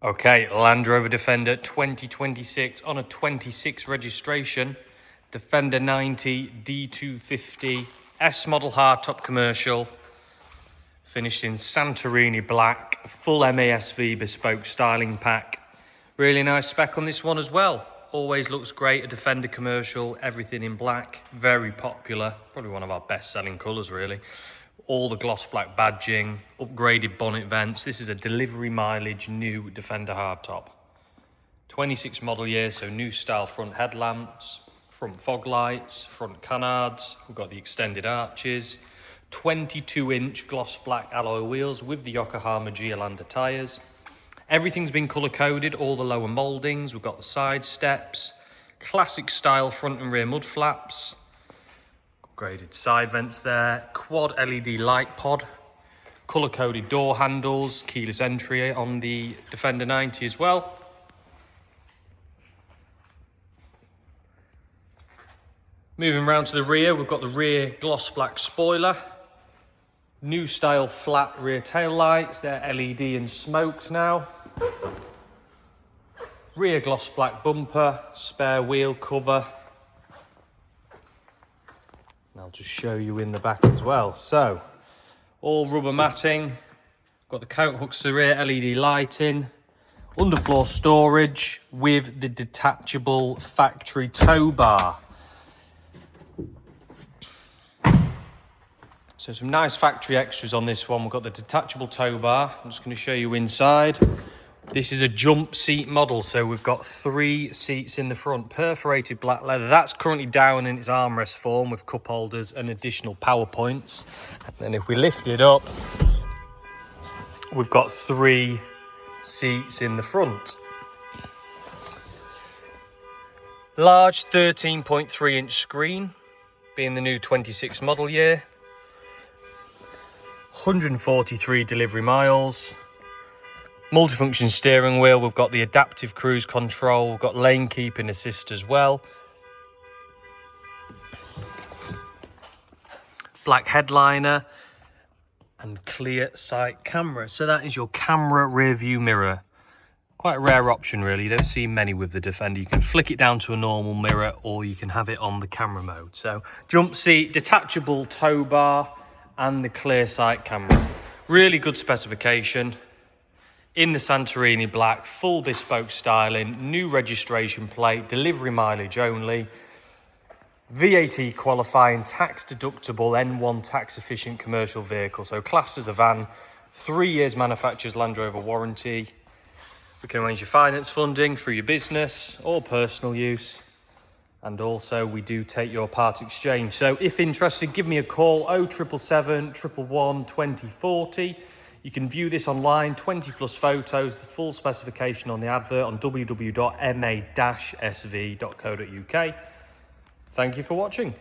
Okay, Land Rover Defender 2026 on a 26 registration. Defender 90 D250 S model hardtop commercial. Finished in Santorini Black, full MASV bespoke styling pack. Really nice spec on this one as well. Always looks great, a Defender commercial, everything in black. Very popular, probably one of our best selling colours really. All the gloss black badging, upgraded bonnet vents. This is a delivery mileage new Defender hardtop. 26 model year, so new style front headlamps, front fog lights, front canards. We've got the extended arches. 22-inch gloss black alloy wheels with the Yokohama Geolander tyres. Everything's been colour coded, all the lower mouldings. We've got the side steps, classic style front and rear mud flaps. Upgraded side vents there, quad LED light pod, colour-coded door handles, keyless entry on the Defender 90 as well. Moving round to the rear, we've got the rear gloss black spoiler, new style flat rear tail lights, they're LED and smoked now. Rear gloss black bumper, spare wheel cover. I'll just show you in the back as well. So, all rubber matting, got the coat hooks to the rear, LED lighting, underfloor storage with the detachable factory tow bar. So some nice factory extras on this one. We've got the detachable tow bar. I'm just going to show you inside. This is a jump seat model, so we've got 3 seats in the front, perforated black leather. That's currently down in its armrest form with cup holders and additional power points. And then if we lift it up, we've got 3 seats in the front. Large 13.3-inch screen, being the new 26 model year. 143 delivery miles. Multifunction steering wheel, we've got the adaptive cruise control, we've got lane keeping assist as well. Black headliner and clear sight camera. So that is your camera rear view mirror. Quite a rare option really, you don't see many with the Defender. You can flick it down to a normal mirror or you can have it on the camera mode. So jump seat, detachable tow bar and the clear sight camera. Really good specification. In the Santorini Black, full bespoke styling, new registration plate, delivery mileage only, VAT qualifying, tax deductible, N1 tax efficient commercial vehicle. So classed as a van, 3 years manufacturer's Land Rover warranty. We can arrange your finance funding through your business or personal use. And also we do take your part exchange. So if interested, give me a call, 0777 111 2040. You can view this online, 20 plus photos, the full specification on the advert on www.ma-sv.co.uk. Thank you for watching.